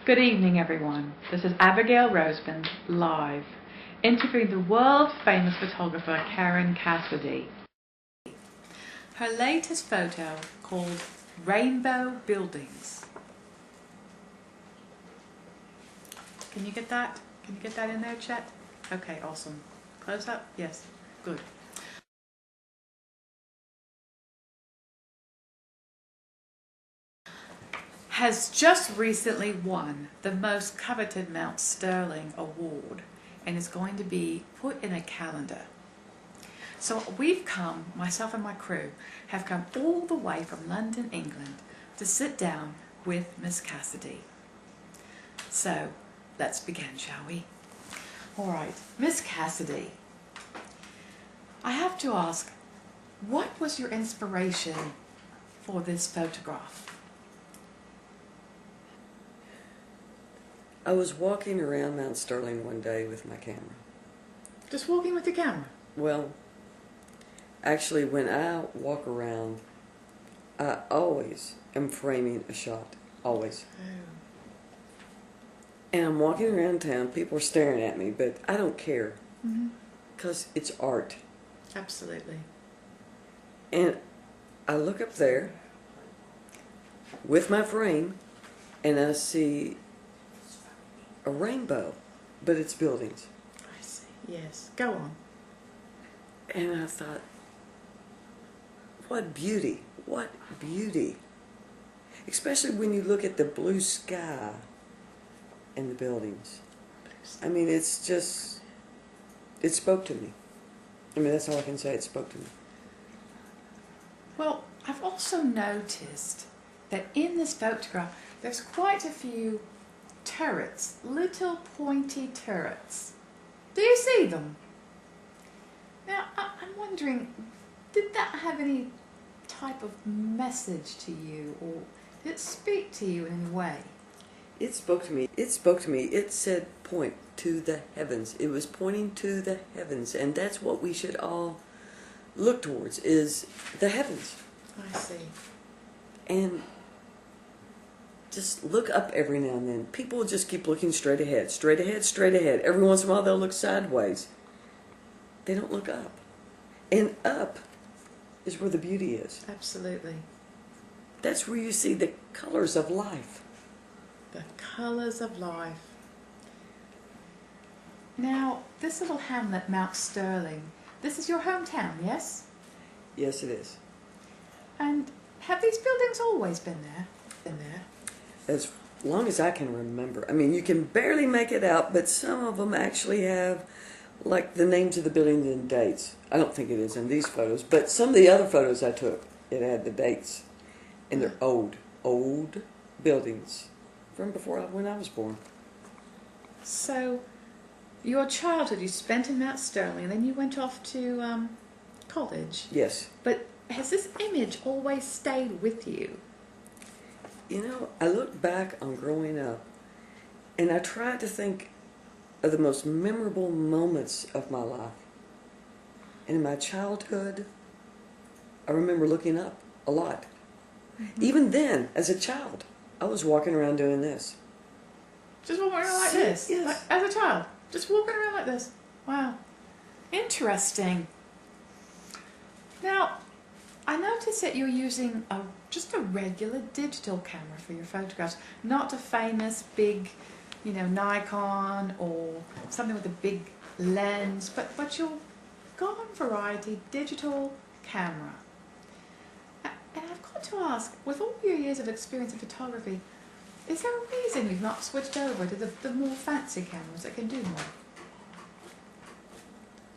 Good evening, everyone. This is Abigail Roseman, live, interviewing the world-famous photographer Karen Cassidy. Her latest photo, called Rainbow Buildings. Can you get that? Can you get that in there, Chet? Okay, awesome. Close up? Yes. Good. Has just recently won the most coveted Mount Sterling Award and is going to be put in a calendar. So we've come, myself and my crew, have come all the way from London, England to sit down with Miss Cassidy. So let's begin, shall we? All right, Miss Cassidy, I have to ask, what was your inspiration for this photograph? I was walking around Mount Sterling one day with my camera. Just walking with your camera? Well, actually, when I walk around, I always am framing a shot. Always. Oh. And I'm walking around town, people are staring at me, but I don't care. Because it's art. Absolutely. And I look up there with my frame, and I see a rainbow, but it's buildings. I see. Yes. Go on. And I thought, what beauty, what beauty. Especially when you look at the blue sky and the buildings. I mean, it's just, it spoke to me. I mean, that's all I can say, it spoke to me. Well, I've also noticed that in this photograph, there's quite a few turrets, little pointy turrets. Do you see them? Now, I'm wondering, did that have any type of message to you, or did it speak to you in any way? It spoke to me. It spoke to me. It said, point to the heavens. It was pointing to the heavens, and that's what we should all look towards, is the heavens. I see. And just look up every now and then. People just keep looking straight ahead, straight ahead, straight ahead. Every once in a while they'll look sideways. They don't look up. And up is where the beauty is. Absolutely. That's where you see the colors of life. The colors of life. Now, this little hamlet, Mount Sterling, this is your hometown, yes? Yes, it is. And have these buildings always been there? As long as I can remember. I mean, you can barely make it out, but some of them actually have, like, the names of the buildings and dates. I don't think it is in these photos, but some of the other photos I took, it had the dates. And they're old buildings from when I was born. So, your childhood you spent in Mount Sterling, and then you went off to college. Yes. But has this image always stayed with you? You know, I look back on growing up, and I try to think of the most memorable moments of my life. And in my childhood, I remember looking up a lot. Even then, as a child, I was walking around doing this. Just walking around like this? Yes. Like, as a child? Just walking around like this? Wow. Interesting. Now, I noticed that you're using just a regular digital camera for your photographs, not a famous big, Nikon or something with a big lens, but your garden variety digital camera. And I've got to ask, with all your years of experience in photography, is there a reason you've not switched over to the more fancy cameras that can do more?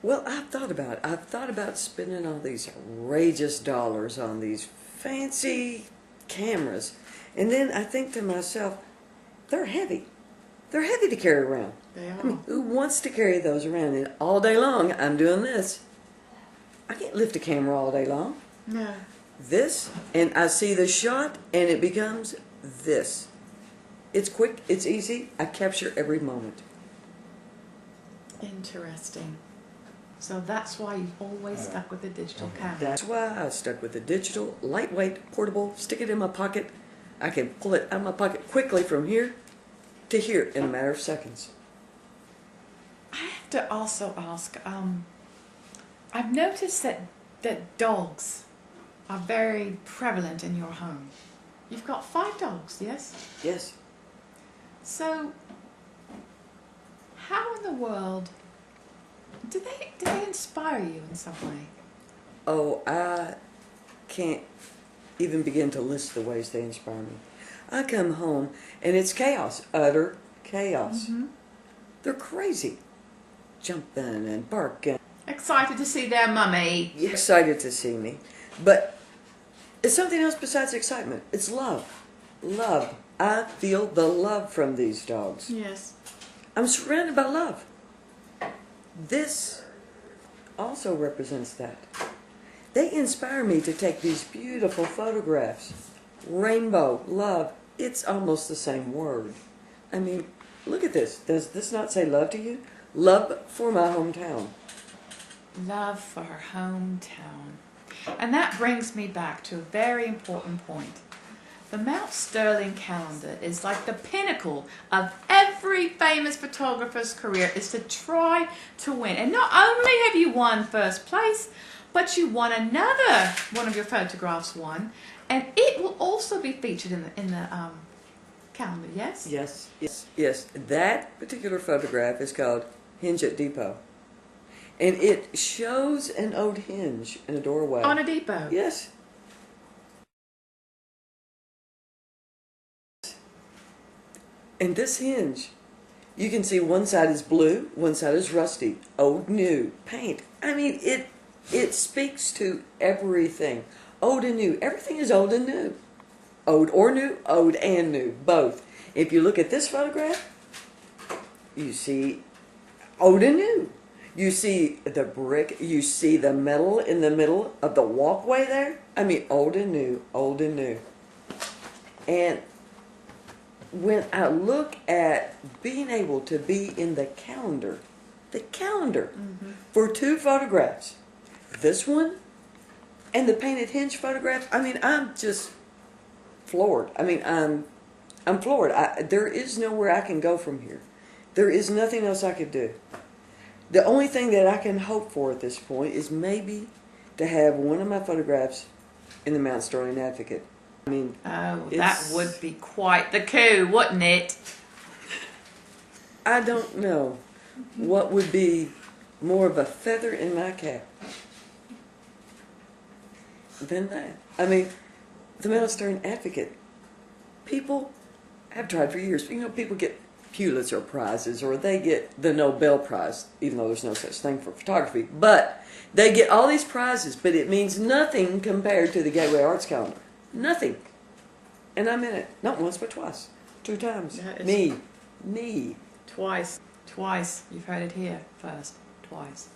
Well, I've thought about spending all these outrageous dollars on these fancy cameras. And then I think to myself, they're heavy. They're heavy to carry around. They are. I mean, who wants to carry those around? And all day long, I'm doing this. I can't lift a camera all day long. No. This, and I see the shot, and it becomes this. It's quick, it's easy, I capture every moment. Interesting. So that's why you've always stuck with the digital camera. That's why I stuck with the digital, lightweight, portable, stick it in my pocket. I can pull it out of my pocket quickly from here to here in a matter of seconds. I have to also ask, I've noticed that dogs are very prevalent in your home. You've got 5 dogs, yes? Yes. So, how in the world do they inspire you in some way? Oh, I can't even begin to list the ways they inspire me. I come home and it's chaos, utter chaos. Mm-hmm. They're crazy, jumping and barking. Excited to see their mummy. Excited to see me. But it's something else besides excitement. It's love. Love. I feel the love from these dogs. Yes. I'm surrounded by love. This also represents that. They inspire me to take these beautiful photographs. Rainbow, love, it's almost the same word. I mean, look at this. Does this not say love to you? Love for my hometown. Love for her hometown. And that brings me back to a very important point. The Mount Sterling calendar is like the pinnacle of every famous photographer's career, is to try to win. And not only have you won first place, but you won another one of your photographs won, and it will also be featured in the calendar, yes? Yes, yes, yes. That particular photograph is called Hinge at Depot. And it shows an old hinge in a doorway. On a depot? Yes. And this hinge, you can see one side is blue, one side is rusty, old, new, paint. I mean, it speaks to everything. Old and new. Everything is old and new. Old or new, old and new, both. If you look at this photograph, you see old and new. You see the brick, you see the metal in the middle of the walkway there. I mean, old and new, old and new. And when I look at being able to be in the calendar Mm-hmm. for 2 photographs, this one and the painted hinge photograph, I mean, I'm just floored. I mean, I'm floored. There is nowhere I can go from here. There is nothing else I could do. The only thing that I can hope for at this point is maybe to have one of my photographs in the Mount Sterling Advocate. I mean, oh, that would be quite the coup, wouldn't it? I don't know what would be more of a feather in my cap than that. I mean, the Mount Sterling Advocate, people have tried for years. You know, people get Pulitzer prizes or they get the Nobel Prize, even though there's no such thing for photography. But they get all these prizes, but it means nothing compared to the Gateway Arts Calendar. Nothing. And I'm in it. Not once, but twice. 2 times. Me. Twice. You've heard it here first. Twice.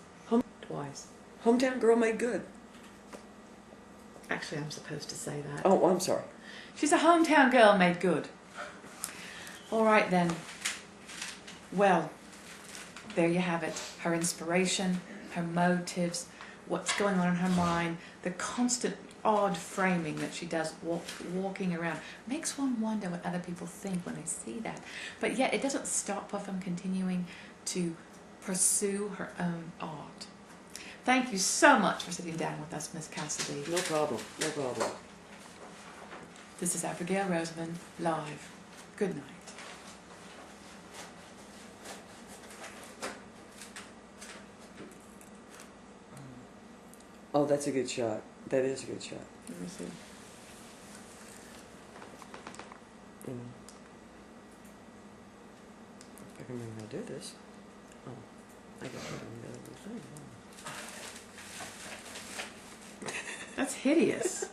Twice. Hometown girl made good. Actually, I'm supposed to say that. Oh, I'm sorry. She's a hometown girl made good. All right then. Well, there you have it. Her inspiration, her motives, what's going on in her mind, the constant odd framing that she does walking around makes one wonder what other people think when they see that. But yet it doesn't stop her from continuing to pursue her own art. Thank you so much for sitting down with us, Miss Cassidy. No problem. No problem. This is Abigail Roseman, live. Good night. Oh, that's a good shot. That is a good shot. Let me see. If I can remember how to do this. Oh, I got to do the other thing. That's hideous.